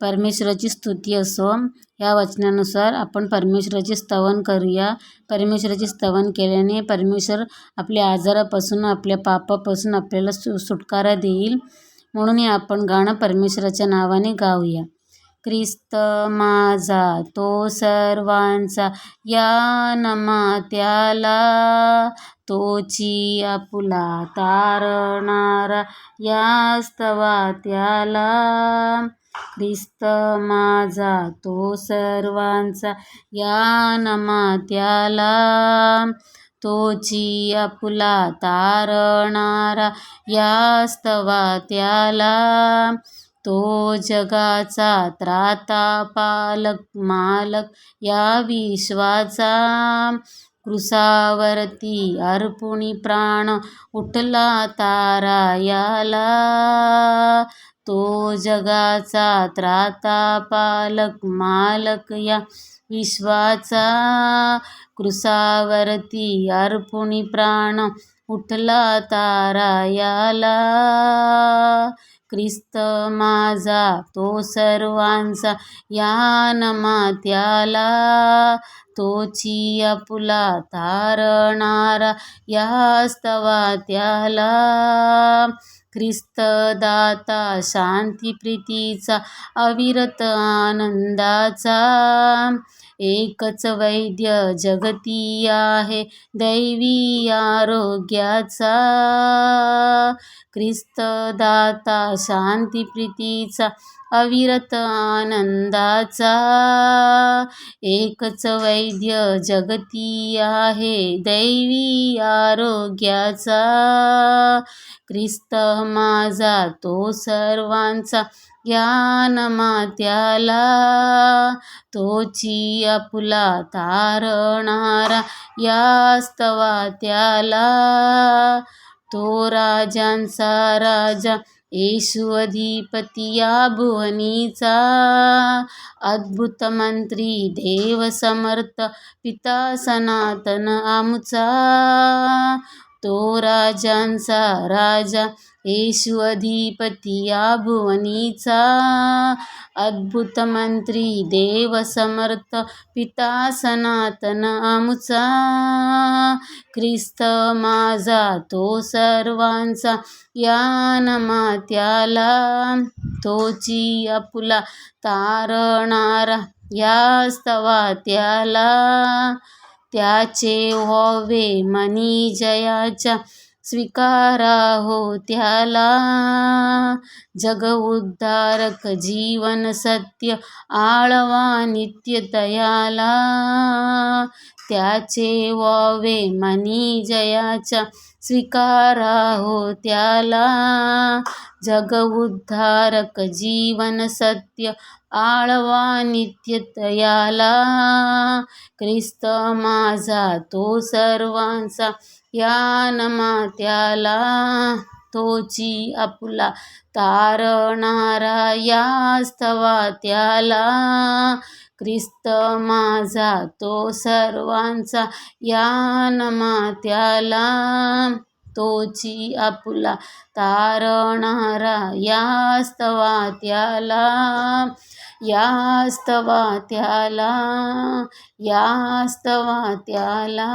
परमेश्वराची स्तुती असो. या वचनानुसार आपण परमेश्वराचे स्तवन करूया. परमेश्वराचे स्तवन केल्याने परमेश्वर आपल्या आजारापासून, आपल्या पापापासून आपल्याला सुटकारा देईल. म्हणून आपण गाणं परमेश्वराच्या नावाने गाऊया. ख्रिस्त माझा तो सर्वांचा, या नमा त्याला, तोची आपुला तारणारा, या स्तवा त्याला. ख्रिस्त माझा तो सर्वांचा, या नमा त्याला, तोची आपुला तारणारा, या स्तवा त्याला. तो जगाचा त्राता पालक मालक, या विश्वाचा, क्रूसावरती अर्पुणी प्राण उठला तारा याला. तो जगाचा त्राता पालक मालक, या विश्वाचा, क्रूसावरती अर्पुणी प्राण उठला तारा याला. ख्रिस्त माझा तो सर्वांचा, या नमा त्याला, तोची आपुला तारणारा, या स्तवा त्याला. ख्रिस्त दाता शांती प्रीतीचा, अविरत आनंदाचा, एकच वैद्य जगती आहे दैवी आरोग्याचा. ख्रिस्त दाता शांती प्रीतीचा, अविरत आनंदाचा, एकच वैद्य जगती आहे दैवी आरोग्याचा. ख्रिस्त माझा तो सर्वांचा, या नमा त्याला, तोची आपुला तारणारा, या स्तवा त्याला. तो राजांचा राजा, येशू अधिपती या भुवनीचा, अद्भुत मंत्री देव समर्थ, पिता सनातन आमुचा. तो राजांचा राजा, येशू अधिपती या भुवनीचा, अद्भुत मंत्री देव समर्थ, पिता सनातन आमुचा. ख्रिस्त माझा तो सर्वांचा, या नमा त्याला, तोची आपुला तारणारा, या स्तवा त्याला. त्याचे व्हावे मनी जयाच्या, स्वीकारा हो त्याला. जग उद्धारक जीवन सत्य, आळवा नित्य दयाला. त्याचे व्हावे मनी जयाच्या, स्वीकारा हो त्याला. जग उद्धारक जीवन सत्य, आळवा नित्य दयाला. ख्रिस्त माझा तो सर्वांचा, या नमा त्याला, तोची आपुला तारणारा, या स्तवा त्याला. ख्रिस्त माझा तो सर्वांचा, या नमा त्याला, तोची आपुला तारणारा, या स्तवा त्याला. या स्तवा त्याला, या स्तवा त्याला.